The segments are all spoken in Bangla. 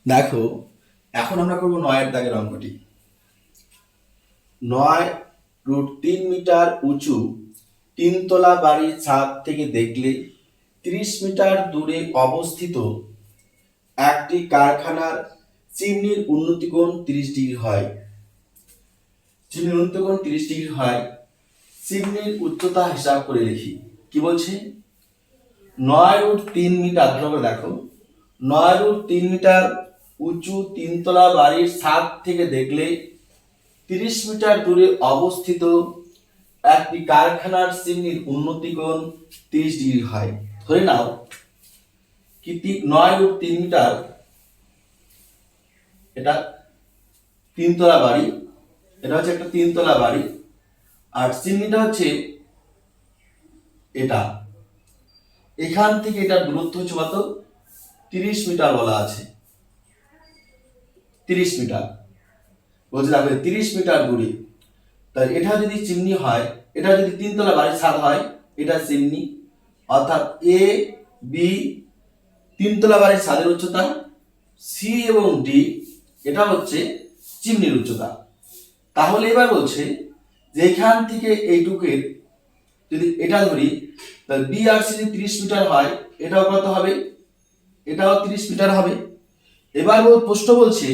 দেখো, এখন আমরা করবো 9-এর দাগের অঙ্কটি। 9√3 মিটার উঁচু 3 তলা বাড়ির ছাদ থেকে দেখলে 30 মিটার দূরে অবস্থিত একটি কারখানার চিমনির উন্নতি কোণ 30 ডিগ্রি হয়। চিমনির উন্নতি কোণ 30 ডিগ্রি হয়। চিমনির উচ্চতা হিসাব করে লিখি। কি বলছে? 9√3 মিটার, ভালো করে দেখো। 9√3 মিটার উঁচু 3 তলা বাড়ির ছাদ থেকে দেখলে 30 মিটার দূরে অবস্থিত একটি কারখানার চিমনির উন্নতি কোণ 30 ডিগ্রি হয়। ধরে নাও কি 9√3 মিটার, এটা 3 তলা বাড়ি, এটা হচ্ছে একটা 3 তলা বাড়ি, আর চিমনিটা হচ্ছে এটা। এখান থেকে এটার দূরত্ব হচ্ছে কত? 30 মিটার বলা আছে। 30 মিটার বলছে, তাহলে 30 মিটার দূরে। তাই এটা যদি চিমনি হয়, এটা যদি 3 তলা বাড়ির ছাদ হয়, এটা চিমনি, অর্থাৎ এ বি 3 তলা বাড়ির ছাদের উচ্চতা, সি এবং ডি এটা হচ্ছে চিমনির উচ্চতা। তাহলে এবার বলছে যে এখান থেকে এইটুকের যদি এটা ধরি, তাহলে বি আর সি যদি 30 মিটার হয়, এটাও কত হবে? এটাও 30 মিটার হবে। এবার প্রশ্ন বলছে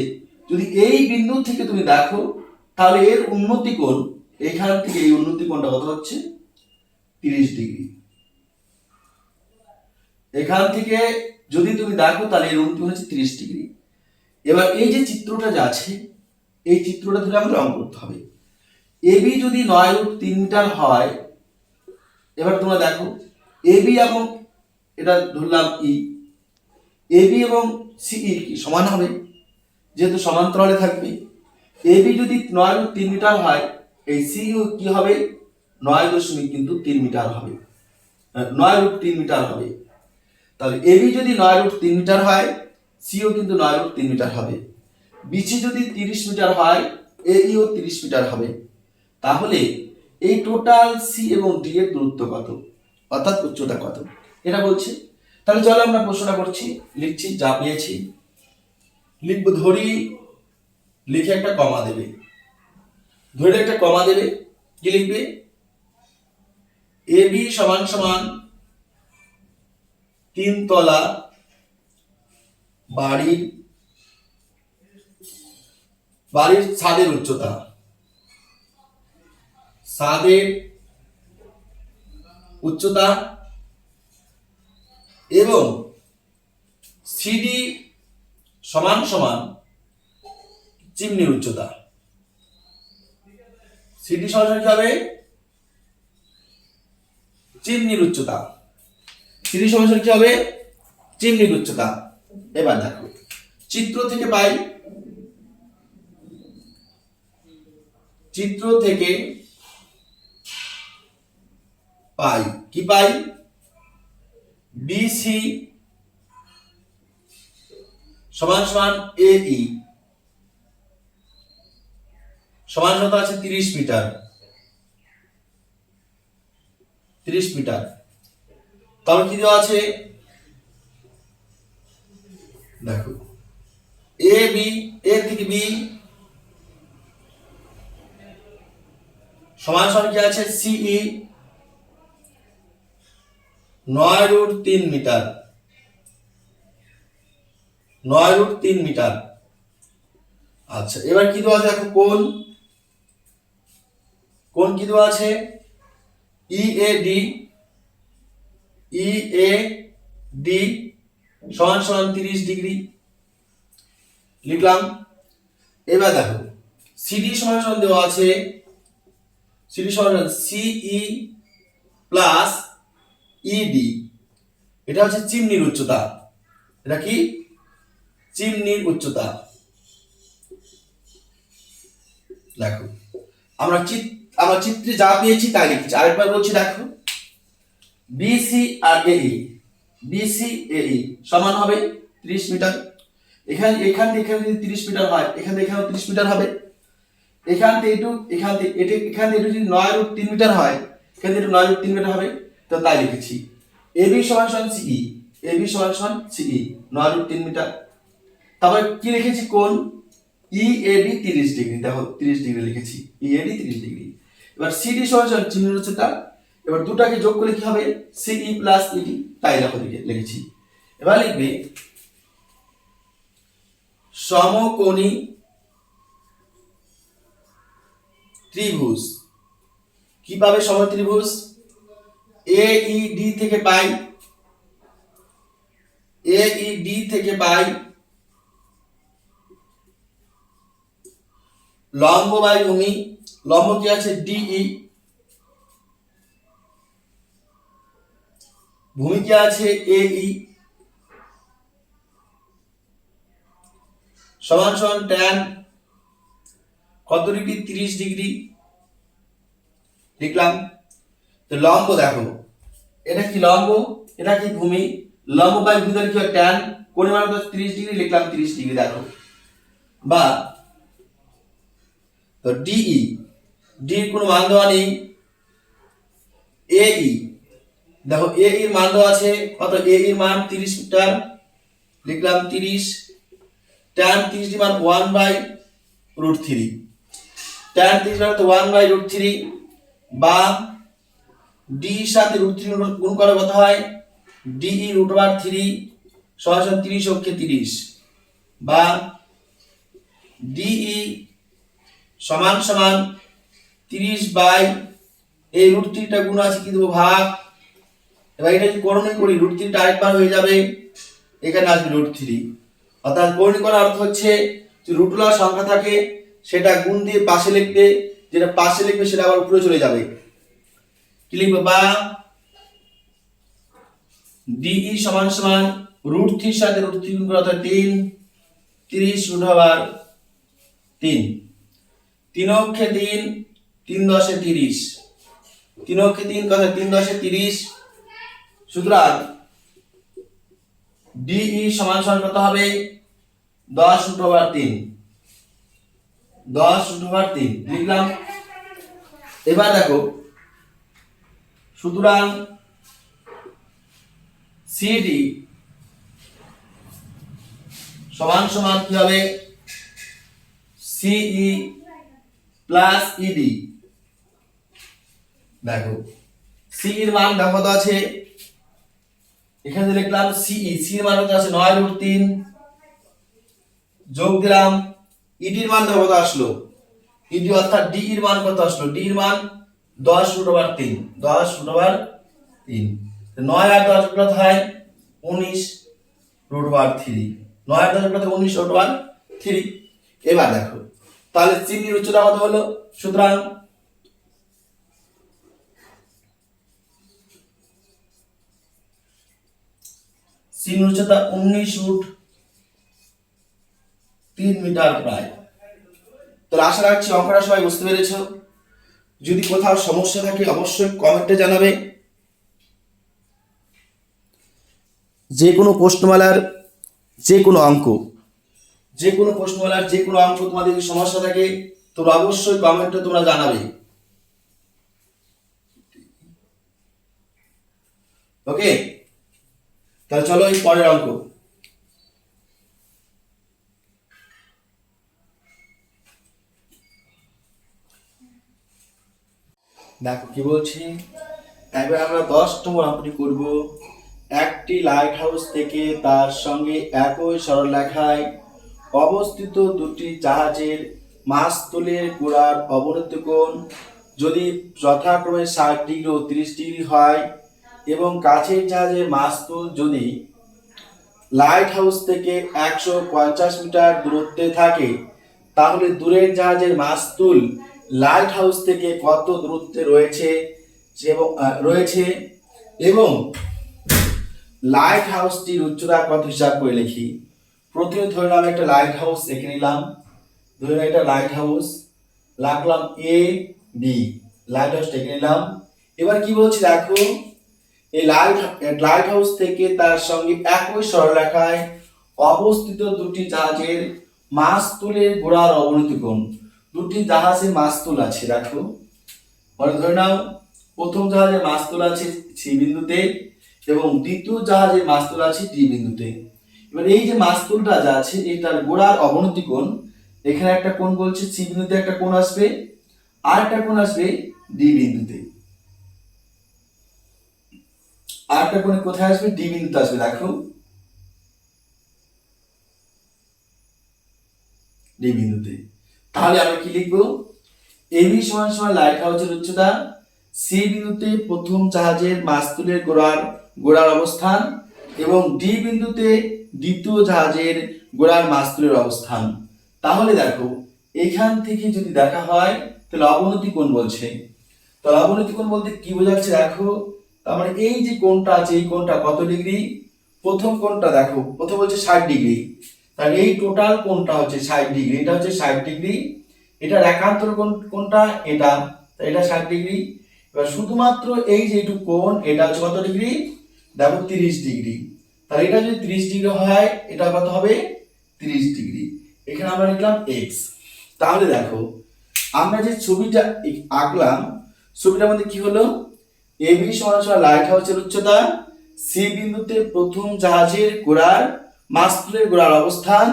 যদি এই বিন্দু থেকে তুমি দেখো, তাহলে এর উন্নতি কোণ, এখান থেকে এই উন্নতি কোণটা কত হচ্ছে? 30 ডিগ্রি। এখান থেকে যদি তুমি দেখো, তাহলে এর উন্নতি হচ্ছে 30 ডিগ্রি। এবার এই যে চিত্রটা যে আছে, এই চিত্রটা ধরে আমাদের অঙ্ক করতে হবে। এবি যদি 9√3 মিটার হয়, এবার তোমরা দেখো এবি এবং এটা ধরলাম ই, এবি এবং সিই কি সমান হবে? যেহেতু সমান্তরালে থাকবে। এবি যদি 9√3 মিটার হয়, এই সিইউ কি হবে? 9.3 মিটার হবে, 9√3 মিটার হবে। তাহলে এবি যদি 9√3 মিটার হয়, সিও কিন্তু 9√3 মিটার হবে। বিসি যদি 30 মিটার হয়, এইও 30 মিটার হবে। তাহলে এই টোটাল সি এবং ডি এর দূরত্ব কত, অর্থাৎ উচ্চতা কত, এটা বলছে। তাহলে চলো আমরা প্রশ্নটা করছি, লিখছি, যা পেয়েছি লিখবো। ধরি, লিখে একটা কমা দেবে, ধরে একটা কমা দেবে। কি লিখবে? এবি সমান সমান 3 তলা বাড়ির ছাদের উচ্চতা, ছাদের উচ্চতা এবং সিডি সমান সমান চিমনির উচ্চতা। সিডি সমান কি হবে? চিমনির উচ্চতা। সিডি সমান কি হবে? চিমনির উচ্চতা। এবার দেখো চিত্র থেকে পাই, চিত্র থেকে পাই কি পাই? বিসি সমান সমান এই সমান কত আছে? 30 মিটার। 30 মিটার। তাহলে কি দেওয়া আছে? দেখো এ বি, এ থেকে বি সমান সমান কি আছে? সিই 9√3 মিটার। 9√3 মিটার। আচ্ছা, এবার কি দেওয়া আছে দেখো, কোণ। কোণ কি দেওয়া আছে? ইএডি, ইএডি সমান সমান 30 ডিগ্রি লিখলাম। এবার দেখো সিডি সমান সমান দেওয়া আছে, সিডি সমান সিই প্লাস ইডি, এটা হচ্ছে চিমনির উচ্চতা। এটা কি? চিমনির উচ্চতা। দেখো আমরা চিত্রে যা পেয়েছি তাই লিখছি। আরেকবার বলছি, দেখো বিসি আর এই, বিসি এই সমান হবে 30 মিটার। এখান থেকে এখানে যদি 30 মিটার হয়, এখান থেকে এখানেও 30 মিটার হবে। এখান থেকে এটু, এখান থেকে এটা, এখান থেকে যদি 9√3 মিটার হয়, এখান থেকে 9√3 মিটার হবে। তো তাই লিখেছি এবি সমান সমান সিই, এবি সমান সমান সিই 9√3 মিটার। তারপরে কি লিখেছি কোণ ইএডি 30 ডিগ্রি, দেখো 30 ডিগ্রি লিখেছি, ইএডি 30 ডিগ্রি। এবার সিডি সমান চিহ্নের উচ্চতা, এবার দুটাকে যোগ করলে কি হবে সিই প্লাস ইডি, তাই দেখো লিখেছি। এবার লিখবে সমকোণী ত্রিভুজ। কি পাবে সমত্রিভুজ? এইডি থেকে পাই, এইডি থেকে পাই লম্ব বাই ভূমি, লম্ব কি আছে ডিই, ভূমি কি আছে এই, সমান সমান ট্যান কত ডিগ্রি 30 ডিগ্রি লিখলাম। তো লম্ব দেখো এটা কি লম্ব, এটা কি ভূমি, লম্ব বাই ভূমি কি হয় ট্যান, কোণের মান কত 30 ডিগ্রি লিখলাম 30 ডিগ্রি দেখো। বা তো ডিই, ডি এর কোনো মান দেওয়া নেই, এই দেখো এ এর মান দেওয়া আছে কত, এ এর মান 30 মিটার লিখলাম 30, tan 30 ডিগ্রি মান 1/√3, tan 30 মানে তো 1/√3, বা ডি সাথে √3 গুণ করে কত হয় ডিই √3 সমান 30 অক্ষে 30, বা ডিই সমান 30 বাই এই √3টা গুণ আছে কি দেবো ভাগ, এবার এটা যদি করণীয় করি √3টা আরেকবার হয়ে যাবে, এখানে আসবে √3, অর্থাৎ করণীয় করার অর্থ হচ্ছে যে রুটওয়ালা সংখ্যা থাকে সেটা গুণ দিয়ে পাশে লিখবে, যেটা পাশে লিখবে সেটা আবার উপরে চলে যাবে, কি লিখবে, বা ডিই সমান √3 সাথে √3 গুণ করা অর্থাৎ 3, 30 √3, 3 অক্ষে 3, 3 10 30, 3 অক্ষে 3 কত 3 10 30, সুতরাং ডিই সমান কত হবে 10√3, 10√3 লিখলাম। এবার দেখো সুতরাং সিডি সমান কি হবে সিই প্লাস ইডি, দেখো সি এর মান দেখো তো আছে এখানে লিখলাম সিই, সি এর মান কত আছে 9√3 যোগ দিলাম ইডি এর মান দেখো কত আসলো, ইডি অর্থাৎ ডি এর মান কত আসলো, ডি এর মান 10√3, 10√3, 9 আর 10 কত হয় 19√3, 9 আর 10 কত 19√3। এবার দেখো তাহলে চিহ্নের উচ্চতা কত হলো, সুতরাং চিহ্নের উচ্চতা 19√3 মিটার প্রায়। তো আশা রাখছি অঙ্কটা সবাই বুঝতে পেরেছো, যদি কোথাও সমস্যা থাকে অবশ্যই কমেন্টে জানাবে। যে কোনো প্রশ্নমালার যে কোনো অঙ্ক তোমাদের যদি সমস্যা থাকে তোমরা অবশ্যই কমেন্টে তোমরা জানাবে, ওকে। তাহলে চলো এই পরের অঙ্ক। দেখো কি বলছি, এবার আমরা 10 নম্বর অঙ্কটি করব। একটি লাইট হাউস থেকে তার সঙ্গে একই সরলরেখায় অবস্থিত দুটি জাহাজের মাস্তুলের গোড়ার অবনতি কোণ যদি যথাক্রমে 60 ডিগ্রি ও 30 ডিগ্রি হয় এবং কাছের জাহাজের মাস্তুল যদি লাইট হাউস থেকে 150 মিটার দূরত্বে থাকে, তাহলে দূরের জাহাজের মাস্তুল লাইট হাউস থেকে কত দূরত্বে রয়েছে এবং লাইট হাউসটির উচ্চতা কত হিসাব করে লিখি। প্রথমে ধরে নিলাম একটা লাইট হাউস এঁকে নিলাম, ধরে নিলাম একটা লাইট হাউস, রাখলাম এ বি, লাইট হাউসটা এঁকে নিলাম। এবার কি বলছি দেখো, এই লাইট হাউস থেকে তার সঙ্গে একই সরলরেখায় অবস্থিত দুটি জাহাজের মাস্তুলের গোড়ার অবনতি কোণ, দুটি জাহাজের মাস্তুল আছে দেখো, ধরে নাও প্রথম জাহাজের মাস্তুল আছে সি বিন্দুতে এবং দ্বিতীয় জাহাজের মাস্তুল আছে ডি বিন্দুতে। এবার এই যে মাস্তুলটা যা আছে এটার গোড়ার অবনতি কোণ, এখানে একটা কোণ বলছে সি বিন্দুতে একটা কোণ আসবে, আর একটা কোণ আসবে ডি বিন্দুতে, আর একটা কোণ কোথায় আসবে ডি বিন্দুতে আসবে। দেখো ডি বিন্দুতে। তাহলে আমরা কি লিখবো? এবি সমান সমান লাইট হাউসের উচ্চতা, সি বিন্দুতে প্রথম জাহাজের মাস্তুলের গোড়ার অবস্থান এবং ডি বিন্দুতে দ্বিতীয় জাহাজের গোড়ার মাস্তুলের অবস্থান। তাহলে দেখো এখান থেকে যদি দেখা হয় তাহলে অবনতি কোণ বলছে। তাহলে অবনতি কোণ বলতে কি বোঝাচ্ছে দেখো, তার মানে এই যে কোণটা আছে এই কোণটা কত ডিগ্রি? প্রথম কোণটা দেখো, প্রথম বলছে 60 ডিগ্রি, তাহলে এই টোটাল কোণটা হচ্ছে 60 ডিগ্রি, এটা হচ্ছে 60 ডিগ্রি, এটার একান্তর কোণ কোণটা এটা, তাই এটা 60 ডিগ্রি। এবার শুধুমাত্র এই যে একটু কোণ এটা হচ্ছে কত ডিগ্রি? দেখো 30 ডিগ্রি। তাহলে এটা যদি 30 ডিগ্রি হয় এটা কত হবে? 30 ডিগ্রি। এখানে আমরা লিখলাম x। তাহলে দেখো আমরা যে ছবিটা আঁকলাম ছবিটার মধ্যে কি হলো? এবি সমান সমান লাইট হাউসের উচ্চতা, সি বিন্দুতে প্রথম জাহাজের গোড়ার মাস্তুলের গোড়ার অবস্থান,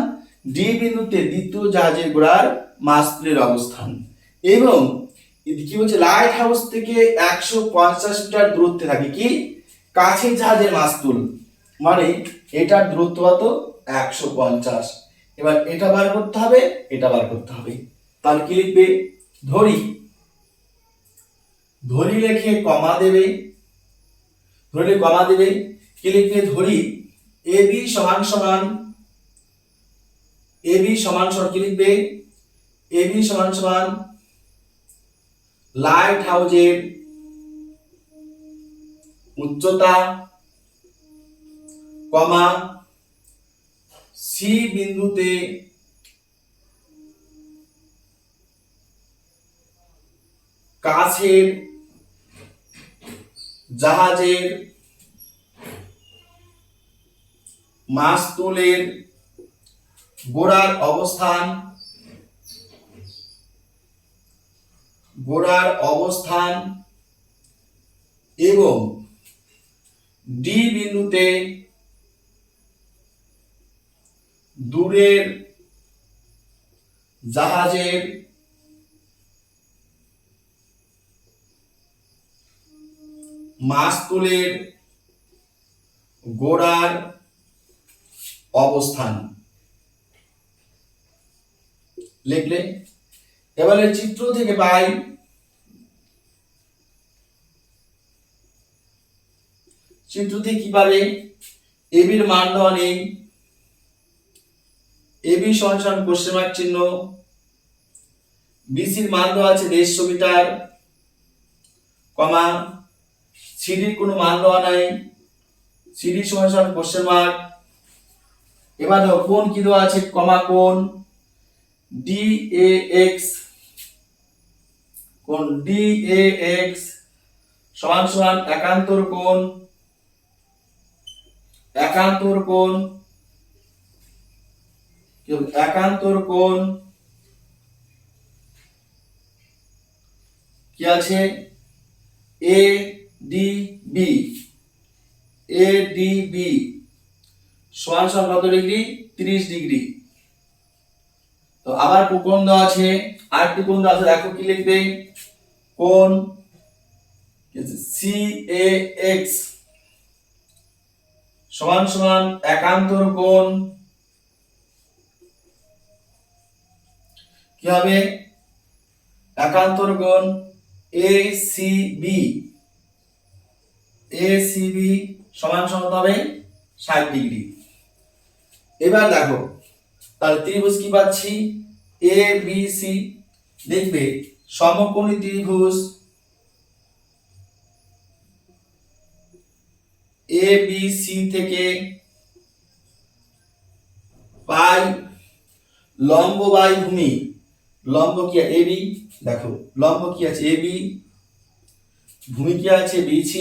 ডি বিন্দুতে দ্বিতীয় জাহাজের গোড়ার মাস্তুলের অবস্থান, এবং কি বলছে লাইট হাউস থেকে 150 মিটার দূরত্বে থাকে কি কাছের জাহাজের মাস্তুল, মানে এটার দূরত্ব কত? 150। এবার এটা বার করতে হবে, এটা বার করতে হবে। তাহলে কি লিখবে? ধরি, ধরি লিখে কমা দেবে, ধরি কমা দেবে, কি লিখবে? ধরি এবি সমান সমান, এবি সমান সমান কি লিখবে? এবি সমান সমান লাইট হাউসের উচ্চতা, কমা সি বিন্দুতে কাছের জাহাজের মাস্তুলের গোড়ার অবস্থান, গোড়ার অবস্থান এবং ডি বিন্দুতে দূরের জাহাজের মাস্তুলের গোড়ার অবস্থান লিখলে। এবারে চিত্র থেকে পাই চিত্র থেকে কি পাবে? এবির মান দেওয়া নেই, এবি সমান সমান কোশ্চেন মার্ক চিহ্ন, বিসির মান দেওয়া আছে 150 মিটার, কমা সিডির কোনো মান দেওয়া নাই, সিডি সমান সমান কোশ্চেন মার্ক। এবার দেখো কোণ কি দেওয়া আছে, কমা কোণ DAX, কোণ DAX সমান সমান একান্তর কোণ, একান্তর কোণ, একান্তর কোণ কি আছে? ADB, ADB সমান সমান কত ডিগ্রি? 30 ডিগ্রি। তো আবার কোণ দেওয়া আছে, আরেকটি কোণ দেওয়া আছে, দেখো কি লিখবে? কোণ CAX সমান সমান একান্তর কোণ কি হবে? একান্তর কোণ ACB, ACB সমান সমান হবে 60 ডিগ্রি। এবার দেখো তাহলে ত্রিভুজ কি পাচ্ছি? ABC, দেখবে সমকোণী ত্রিভুজ ABC থেকে পাই লম্ব বাই ভূমি, লম্ব কি AB, দেখো লম্ব কি আছে AB, ভূমি কি আছে BC,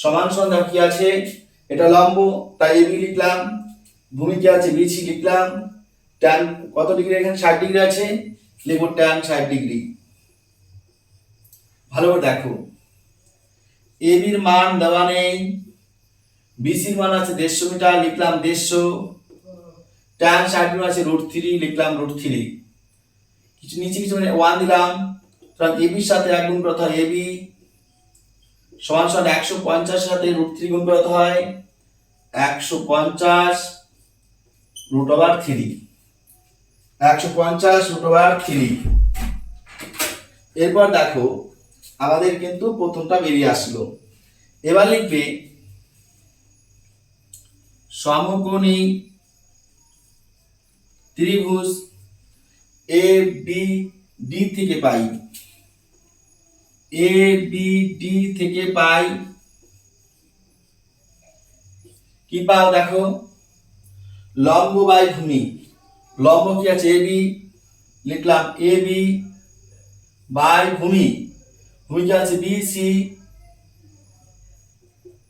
সমান সমান দেখো কি আছে? এটা লম্ব তাই AB লিখলাম, ভূমি কি আছে BC লিখলাম, tan কত ডিগ্রি? এখানে 60 ডিগ্রি আছে, লিখব tan 60 ডিগ্রি। ভালো করে দেখো, AB এর মান দেওয়া নেই, বিসির মান আছে 150 মিটার, লিখলাম 150। tan 60 আছে √3, লিখলাম √3। কিছু নিচে কিছু মানে 1 দিলাম। সুতরাং এবি এর সাথে 1 গুণ করতে হয় এবি সমান সমান 150 এর সাথে √3 গুণ করতে হয় 150 √3, 150 √3। এরপর দেখো আমাদের কিন্তু প্রথমটা বেরিয়ে আসলো। এবার লিখবে সমকোণী ত্রিভুজ এ বি ডি থেকে পাই, এ বি ডি থেকে পাই কি পাও দেখো, লম্ব বাই ভূমি। লম্ব কি আছে এবি, লিখলাম এবি বাই ভূমি, ভূমি কি আছে বিসি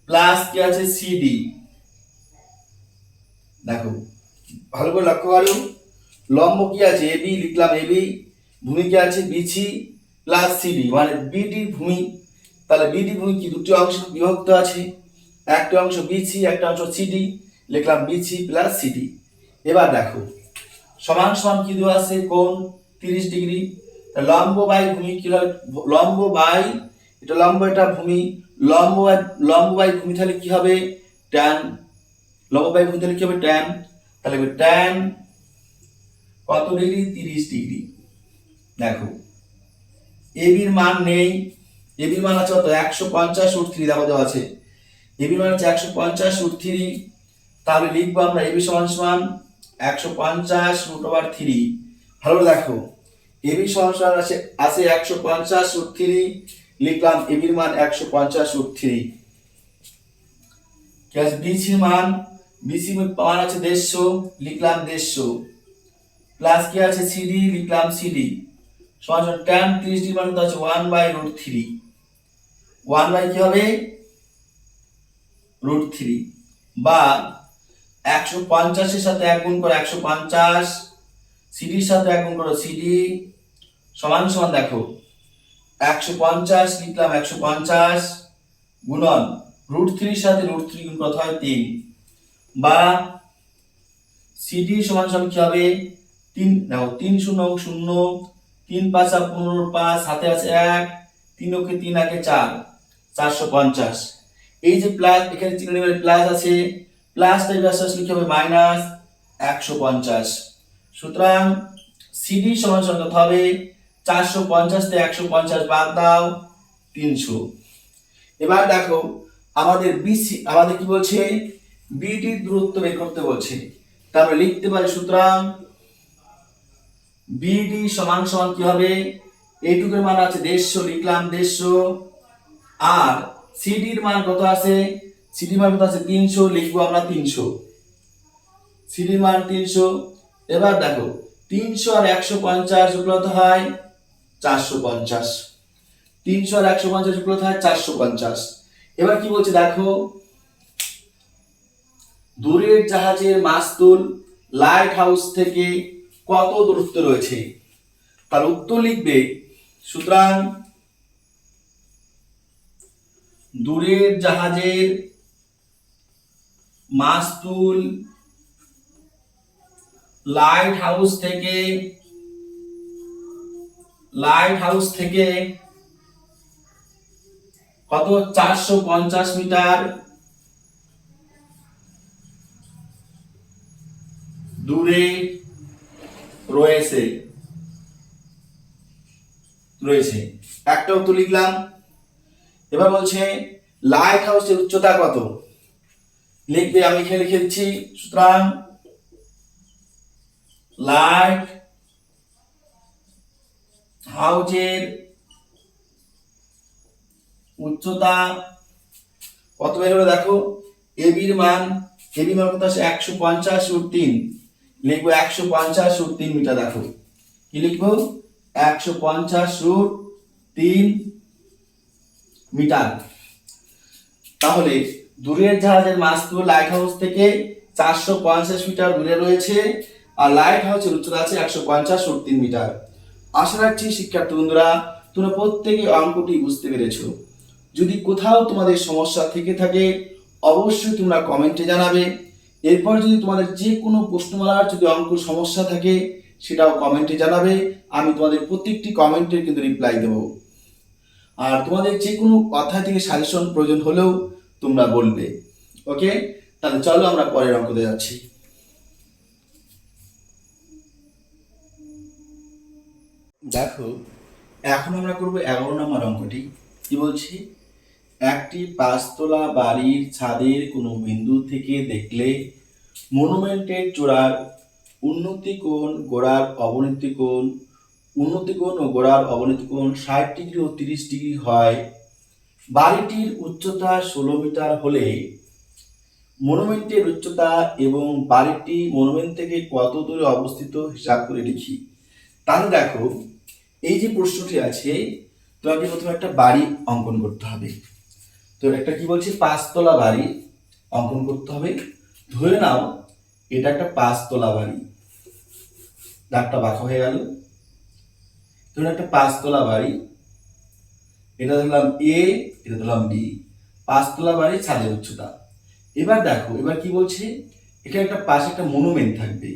প্লাস কি আছে সিডি। দেখো ভালো করে লক্ষ্য করো, লম্ব কি আছে এবি, লিখলাম এবি, ভূমি কি আছে বিসি প্লাস সিডি মানে বিডি ভূমি। তাহলে বিডি ভূমি কি দুটি অংশ বিভক্ত আছে, একটা অংশ বিসি একটা অংশ সিডি, লিখলাম বিসি প্লাস সিডি। এবার দেখো সমান সমান কি দেওয়া আছে, কোণ 30 ডিগ্রি। লম্ব বাই ভূমি কি হয়, লম্ব বাই এটা লম্ব এটা ভূমি, লম্ব বাই ভূমি তাহলে কি হবে tan, লম্ব বাই ভূমি তাহলে কি হবে tan, তাহলে tan কত ডিগ্রি 30 ডিগ্রি। দেখো এবির মান নেই, এবির মান আছে কত 150 √3 দেওয়া আছে, এবির মান আছে 150 √3। তাহলে লিখবো আমরা এবি সমান সমান 150 √3। ভালো দেখো এবি সমান সমান আছে 150 √3, লিখলাম এবির মান 150 √3। কি আছে বিসির মান, বিসি মান আছে 150, লিখলাম 150 প্লাস কি আছে সিডি, লিখলাম সিডি সমান সমান tan 30 ডিগ্রি মান আছে 1/√3, 1 বাই কি হবে √3 বা 150 এর সাথে 1 গুণ করে 150, সিডির সাথে 1 গুণ করো সিডি সমান সমান দেখো 150 লিখলাম 150 গুণন √3 এর সাথে √3 গুণ করতে হয় 3 বা সিডি সমান সমান কি হবে 3, দেখো 3 0 0 3 5 15 5 হাতে আছে 1 3 ওকে 3 আগে 4 450। এই যে প্লাস এখানে চিহ্ন নিয়ে প্লাস আছে, প্লাসটা এবার আসলে কি হবে মাইনাস 150। সুতরাং সিডি সমান সমান কত হবে 450 থেকে 150 বাদ দাও 300। এবার দেখো আমাদের বিসি আমাদের কি বলছে বিডি দূরত্ব বের করতে বলছে, তাহলে লিখতে পারি সুতরাং বিডি সমান সমান কি হবে এইটুকুর মান আছে 150, লিখলাম 150 আর সিডির মান কত আছে, সিডির মান কত আছে 300, লিখবো আমরা 300, সিডির মান 300। এবার দেখো 300 আর 150 যোগ করতে হয় 450, 300 আর 150 যোগ করতে হয় 450। এবার কি বলছে দেখো দূরের জাহাজের মাস্তুল লাইট হাউস থেকে কত দূরত্ব রয়েছে, তার উত্তর লিখবে সুতরাং দূরের জাহাজের মাস্তুল লাইট হাউস থেকে কত 450 মিটার দূরে রয়েছে একটা উত্তর লিখলাম। এবার বলছে লাইট হাউসের উচ্চতা কত, লিখবে আমি এখানে লিখে দিচ্ছি সুতরাং লাইট হাউসের উচ্চতা কত বের হলো দেখো এবি মান কত আছে 150 √3, লিখবো 150 √3 মিটার। দেখো কি লিখবো 150 √3 মিটার। তাহলে দূরের জাহাজের মাস্তুল লাইট হাউস থেকে 450 মিটার দূরে রয়েছে আর লাইট হাউসের উচ্চতা আছে 150 √3 মিটার। আশা রাখছি শিক্ষার্থী বন্ধুরা তোমরা প্রত্যেকে অঙ্কটি বুঝতে পেরেছো। যদি কোথাও তোমাদের সমস্যা থেকে থাকে অবশ্যই তোমরা কমেন্টে জানাবে। এরপর যদি তোমাদের যে কোনো প্রশ্নমালার যদি অঙ্ক সমস্যা থাকে সেটাও কমেন্টে জানাবে, আমি তোমাদের প্রত্যেকটি কমেন্টের কিন্তু রিপ্লাই দেবো। আর তোমাদের যে কোনো কথা থেকে সাজেশন প্রয়োজন হলেও তোমরা বলবে। ওকে, তাহলে চলো আমরা পরের অঙ্কতে যাচ্ছি। দেখো, এখন আমরা করব 11 নম্বর অঙ্কটি। কি বলছি, একটি 5 তলা বাড়ির ছাদের কোনো বিন্দু থেকে দেখলে মনুমেন্টের চূড়ার উন্নতি কোণ, গোড়ার অবনতি কোণ, উন্নতি কোণ ও গোড়ার অবনতি কোণ 60 ডিগ্রি ও 30 ডিগ্রি হয়। বাড়িটির উচ্চতা 16 মিটার হলে মনুমেন্টের উচ্চতা এবং বাড়িটি মনুমেন্ট থেকে কত দূরে অবস্থিত হিসাব করে লিখি। তাহলে দেখো, এই যে প্রশ্নটি আছে, তোমাকে প্রথমে একটা বাড়ি অঙ্কন করতে হবে। তো একটা কি বলছি, 5 তলা বাড়ি অঙ্কন করতে হবে। ধরে নাও এটা একটা 5 তলা বাড়ি, দাগটা বাঁকা হয়ে গেল। ধরুন একটা 5 তলা বাড়ি, এটা ধরলাম এ, এটা ধরলাম বি। 5 তলা বাড়ি, ছাদের উচ্চতা। এবার দেখো, এবার কি বলছে, এখানে একটা পাশে একটা মনুমেন্ট থাকবে।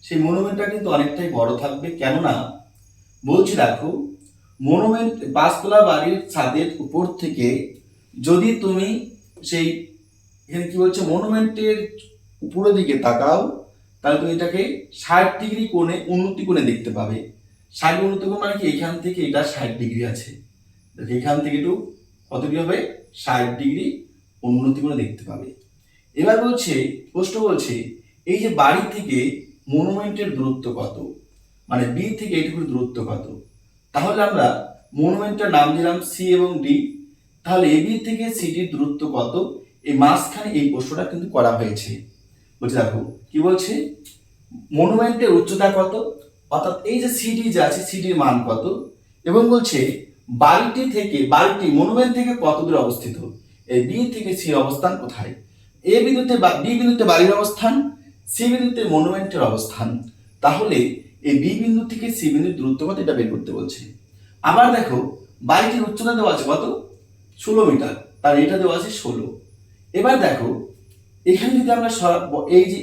সেই মনুমেন্টটা কিন্তু অনেকটাই বড় থাকবে, কেননা বলছি দেখো, মনুমেন্ট 5 তলা বাড়ির ছাদের উপর থেকে যদি তুমি সেই এখানে কি বলছে মনুমেন্টের উপরের দিকে তাকাও, তাহলে তুমি এটাকে 60 ডিগ্রি কোণে উন্নতি কোণে দেখতে পাবে। 60 উন্নতি কোণ মানে কি, এখান থেকে এটা 60 ডিগ্রি আছে, দেখো এখান থেকে একটু কত ডিগ্রি হবে, 60 ডিগ্রি উন্নতি কোণে দেখতে পাবে। এবার বলছে, প্রশ্ন বলছে, এই যে বাড়ি থেকে মনুমেন্টের দূরত্ব কত, মানে বি থেকে এইটুকুর দূরত্ব কত। তাহলে আমরা মনুমেন্টের নাম দিলাম সি এবং ডি। তাহলে এ বি থেকে সিডির দূরত্ব কত, এই মাঝখানে এই প্রশ্নটা কিন্তু করা হয়েছে। বলছে দেখো কি বলছে, মনুমেন্টের উচ্চতা কত, অর্থাৎ এই যে সিডি যে আছে সিডির মান কত, এবং বলছে বাড়িটি মনুমেন্ট থেকে কত দূরে অবস্থিত, এই বি থেকে সি অবস্থান কোথায়। এ বিন্দুতে বি বিন্দুতে বাড়ির অবস্থান, সি বিন্দুতে মনুমেন্টের অবস্থান। তাহলে এই বি বিন্দু থেকে সি বিন্দুর দূরত্ব কত এটা বের করতে বলছে। আবার দেখো, বাড়িটির উচ্চতা দেওয়া আছে কত, 16 মিটার, তার এটা দেওয়া আছে 16। এবার দেখো, এখানে যদি আমরা এই যে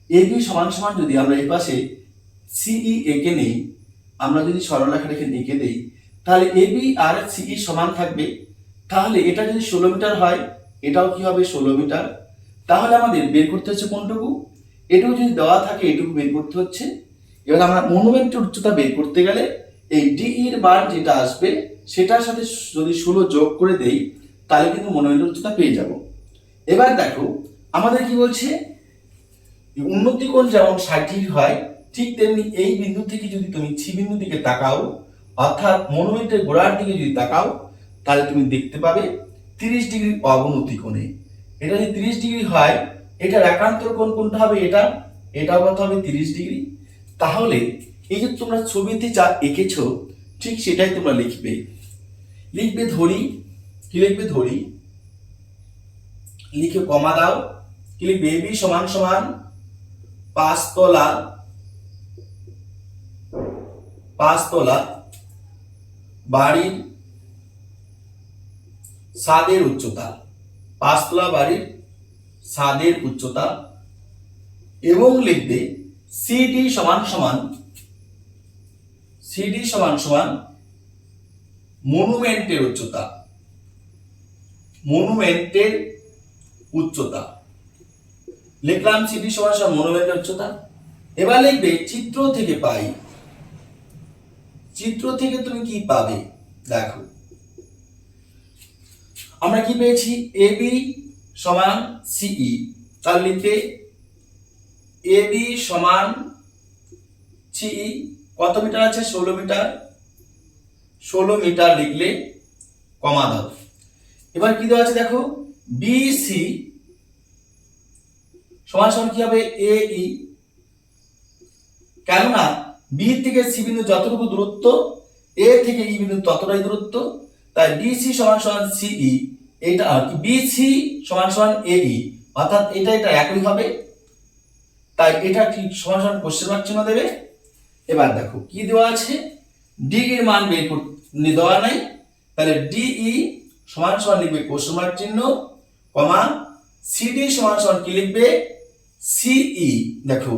এ বি সমান সমান যদি আমরা এই পাশে সিই এঁকে নেই, আমরা যদি সরলরেখা রেখে এঁকে দেই, তাহলে এ বি আর সিই সমান থাকবে। তাহলে এটা যদি 16 মিটার হয়, এটাও কি হবে 16 মিটার। তাহলে আমাদের বের করতে হচ্ছে কোনটুকু, এটুকু যদি দেওয়া থাকে এটুকু বের করতে হচ্ছে। এবার আমরা মনুমেন্টের উচ্চতা বের করতে গেলে এই ডি এর মান যেটা আসবে সেটার সাথে যদি 16 যোগ করে দেই, তাহলে কিন্তু মনুমেন্টের উচ্চতা পেয়ে যাব। এবার দেখো আমাদের কি বলছে, উন্নতি কোণ যেমন 60 ডিগ্রি হয়, ঠিক তেমনি এই বিন্দু থেকে যদি তুমি সি বিন্দু দিকে তাকাও, অর্থাৎ মনুমেন্টের গোড়ার দিকে যদি তাকাও, তাহলে তুমি দেখতে পাবে 30 ডিগ্রি অবনতি কোণে। এটা যদি 30 ডিগ্রি হয়, এটার একান্তর কোণ কোনটা হবে, এটাও কত হবে 30 ডিগ্রি। তাহলে এই যে তোমরা ছবিতে যা এঁকেছো ঠিক সেটাই তোমরা লিখবে ধরি। কি লিখবে, ধরি, লিখে কমা দাও। কি লিখবে, এবি সমান সমান 5 তলা বাড়ির ছাদের উচ্চতা, 5 তলা বাড়ির ছাদের উচ্চতা, এবং লিখবে সিডি সমান সমান মনুমেন্টের উচ্চতা, লিখলাম সিডি সমান সমান মনুমেন্টের উচ্চতা। এবার লিখবে চিত্র থেকে তুমি কি পাবে। দেখো আমরা কি পেয়েছি, এবি সমান সিই, তাহলে লিখবে এবি সমান সিই, কত মিটার আছে, 16 মিটার। 16 মিটার লিখলে কমা দাও। এবার কি দেওয়া আছে দেখো, বিসি সমান সমান কি হবে, এই, কেননা বি থেকে সি বিন্দু যতটুকু দূরত্ব, এ থেকে ই বিন্দু ততটাই দূরত্ব, তাই বিসি সমান সমান সিই, এটা আর কি বিসি সমান সমান এই, অর্থাৎ এটা একই হবে। তাই এটা ঠিক সমান সমান কোশ্চেন মার্ক চিহ্ন দেবে। এবার দেখো কি দেওয়া আছে, ডি এর মান বের করতে দেওয়া নাই, তাহলে ডিই সমান সমান লিখবে কোশ্চেন মার্ক চিহ্ন, কমা সিডি সমান সমান কি লিখবে সিই। দেখো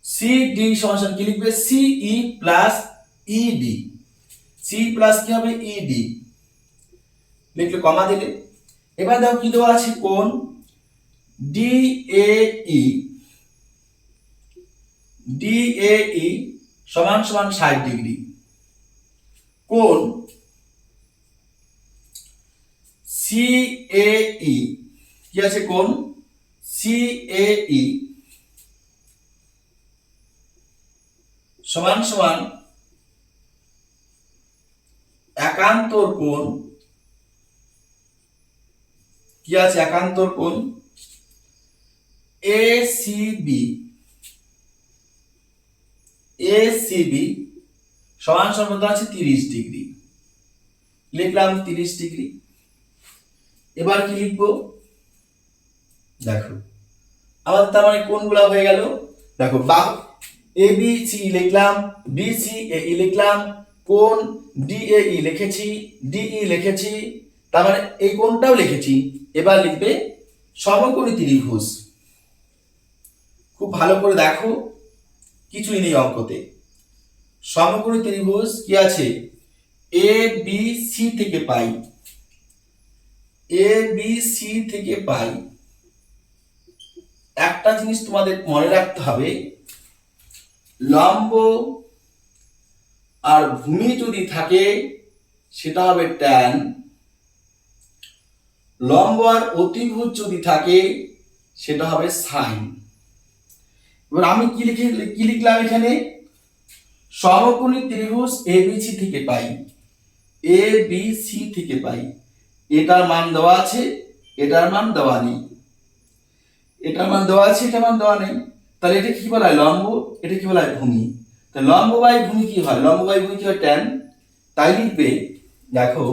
সিডি সমান সমান কি লিখবে সিই প্লাস ইডি। সি প্লাস কি হবে ইডি লিখলে কমা দিলে। এবার দেখো কি দেওয়া আছে কোণ ডিএই ডিএই সমান সমান 60 ডিগ্রি। কোণ সিএই কি আছে কোণ সিএই সমান সমান একান্তর কোণ কি আছে একান্তর কোণ এসিবি এসিবি সমান সমান কত আছে 30 ডিগ্রি। লিখলাম 30 ডিগ্রি। এবার কি লিখবো দেখো আমাদের তার মানে কোণগুলো হয়ে গেল। দেখো এবিসি লিখলাম, বিসিএই লিখলাম, কোণ ডিএই লিখেছি, ডিই লিখেছি, তার মানে এই কোণটাও লিখেছি। এবার লিখবে সমকোণী ত্রিভুজ। খুব ভালো করে দেখো কিছুই নেই অঙ্কতে। সমকোণী ত্রিভুজ কি আছে এ বি সি থেকে পাই, এ বি সি থেকে পাই। একটা জিনিস তোমাদের মনে রাখতে হবে, লম্ব আর ভূমি যদি থাকে সেটা হবে ট্যান, লম্ব আর অতিভুজ যদি থাকে সেটা হবে সাইন। এবার আমি কি লিখলাম এখানে সমকোণী ত্রিভুজ এবিসি থেকে পাই, এ বি সি থেকে পাই। এটার মান দেওয়া আছে, এটার মান দেওয়া নেই, এটার মান দেওয়া আছে, এটার মান দেওয়া নেই। তাহলে এটা কি বলা হয় লম্ব, এটা কি বলা হয় ভূমি। তাহলে লম্ব বাই ভূমি কি হয়, লম্ব বাই ভূমি কি হয় ট্যান। তাই লিখবে দেখো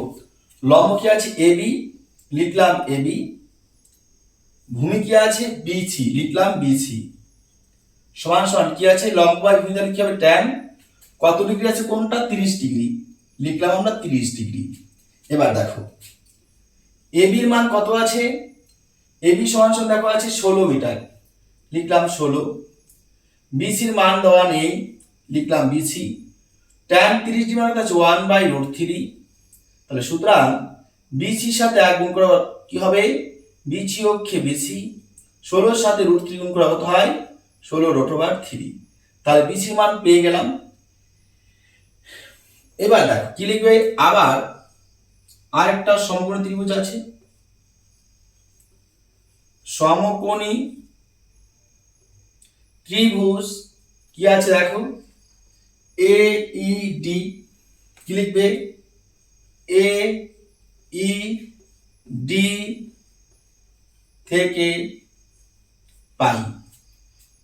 লম্ব কি আছে এবি লিখলাম এবি, ভূমি কি আছে বিসি লিখলাম বিসি, সমান সমান কি আছে লম্ব বাই ভূমি তাহলে কি হবে ট্যান। কত ডিগ্রি আছে কোনটা 30 ডিগ্রি লিখলাম আমরা 30 ডিগ্রি। এবার দেখো এবির মান কত আছে, এবি সমান সমান দেখো আছে 16 মিটার লিখলাম 16, বিসির মান দেওয়া নেই লিখলাম বিসি, ট্যান 30 ডিগ্রি মানে আছে 1/√3। তাহলে সুতরাং বিসির সাথে 1 গুণ করা কি হবে বিসি অক্ষে বিসি, 16 সাথে √3 গুণ করা কত হয় 16√3। তাহলে বিসির মান পেয়ে গেলাম। এবার দেখো কি লিখবে আবার আরেকটা সমকোণী ত্রিভুজ আছে, সমকোণী ত্রিভুজ কি আছে দেখো এ ই ডি, কি লিখবে এ ই ডি থেকে পাই,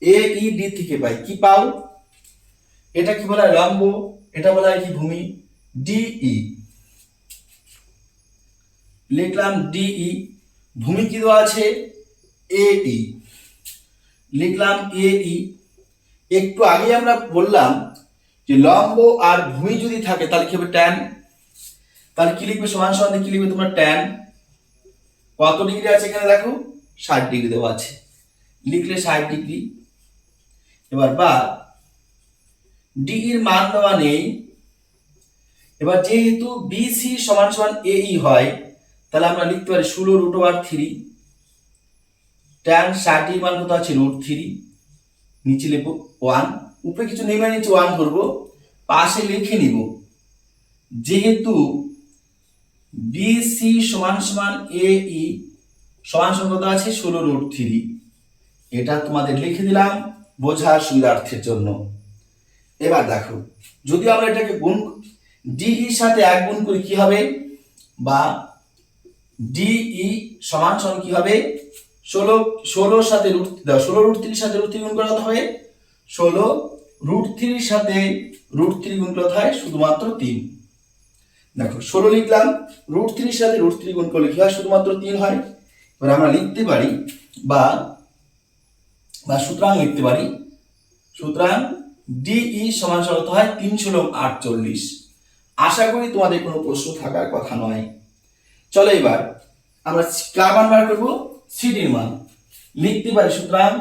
এ ই ডি থেকে পাই কি পাও, এটা কি বলা হয় লম্ব, এটা বলা হয় কি ভূমি ডিই লিখলাম ডিই, ভূমি কি দেওয়া আছে এই লিখলাম এই। একটু আগে আমরা বললাম যে লম্ব আর ভূমি যদি থাকে তাহলে কি হবে ট্যান। তাহলে কি লিখবে সমান সমান কি লিখবে তোমরা ট্যান, কত ডিগ্রি আছে এখানে দেখো 60 ডিগ্রি দেওয়া আছে লিখলে 60 ডিগ্রি। এবার বা ডি এর মান দেওয়া নেই। এবার যেহেতু বিসি সমান সমান এই হয় তাহলে আমরা লিখতে পারি 16√3, ট্যান 60 এর মান কত আছে √3, নিচে লিখবো 1, উপরে কিছু নেমে নিচে 1 ধরবো, পাশে লিখে নিব যেহেতু বিসি সমান সমান এই সমান সমান কত আছে 16√3, এটা তোমাদের লিখে দিলাম বোঝার সুবিধার্থের জন্য। এবার দেখো যদি আমরা এটাকে গুণ ডিই সাথে 1 গুণ করি কি হবে, বা ডিই সমান সমান কি হবে 16 সাথে √3 সাথে √3 গুণ করা হয় 16 √3 সাথে √3 গুণ করা হয় শুধুমাত্র 3। দেখো 16 লিখলাম, √3 সাথে √3 গুণ করলে কি হয় শুধুমাত্র 3 হয়। এবার আমরা লিখতে পারি বা সুতরাং লিখতে পারি, সুতরাং ডিই সমান সমান হয় 3×48। আশা করি তোমাদের কোনো প্রশ্ন থাকার কথা নয়। চলো এবার আমরা কার মান বার করব, সিডির মান লিখতে পারি। সুতরাং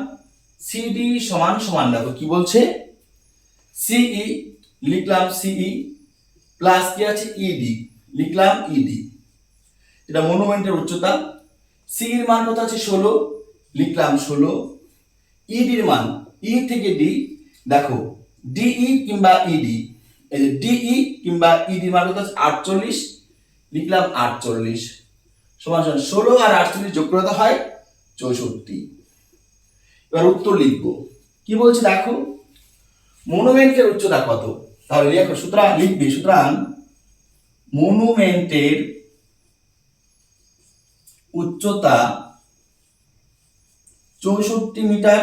সিডি সমান সমান দেখো কি বলছে, সিই লিখলাম সিই প্লাস কি আছে ইডি লিখলাম ইডি, এটা মনুমেন্টের উচ্চতা। সি এর মান কত আছে 16 লিখলাম 16, ইডির মান ই থেকে ডি দেখো ডিই কিংবা ইডি, এই যে ডিই কিংবা ইডি মান কত আছে 48 লিখলাম 48 সমান সমান 16 আর 48 যোগ করতে হয় 64। এবার উত্তর লিখব, কি বলছে দেখো মনুমেন্টের উচ্চতা কত, তাহলে দেখো সুতরাং লিখবি, সুতরাং মনুমেন্টের উচ্চতা 64 মিটার।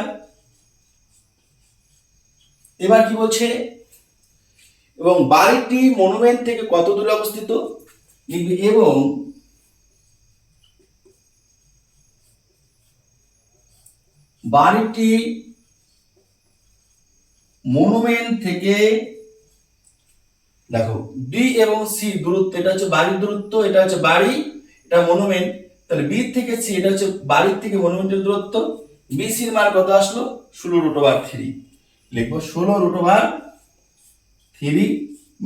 এবার কি বলছে, এবং বাড়িটি মনুমেন্ট থেকে কত দূরে অবস্থিত লিখবি, এবং বাড়িটি মনুমেন্ট থেকে দেখো বি এবং সি দূরত্ব, এটা হচ্ছে বাড়ির দূরত্ব, এটা হচ্ছে বাড়ি, এটা মনুমেন্ট, তাহলে বি থেকে সি এটা হচ্ছে বাড়ির থেকে মনুমেন্টের দূরত্ব। বিসি এর মান কত আসলো 16√3 লিখবো 16√3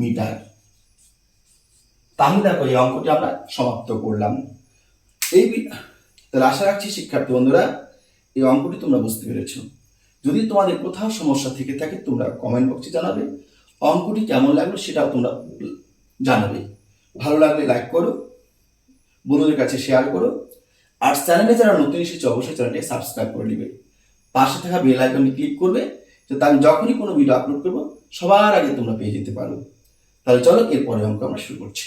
মিটার। তাহলে দেখো এই অঙ্কটি আমরা সমাপ্ত করলাম। তাহলে আশা রাখছি শিক্ষার্থী বন্ধুরা এই অঙ্কটি তোমরা বুঝতে পেরেছো। যদি তোমাদের কোথাও সমস্যা থেকে থাকে তোমরা কমেন্ট বক্সে জানাবে, অঙ্কটি কেমন লাগলো সেটাও তোমরা জানাবে। ভালো লাগলে লাইক করো, বন্ধুদের কাছে শেয়ার করো, আর চ্যানেলে যারা নতুন এসেছে অবশ্যই চ্যানেলটি সাবস্ক্রাইব করে নেবে, পাশে থাকা বেল আইকনটি ক্লিক করবে যাতে আমি যখনই কোনো ভিডিও আপলোড করবো সবার আগে তোমরা পেয়ে যেতে পারো। তাহলে চলো এরপরে অঙ্ক আমরা শুরু করছি।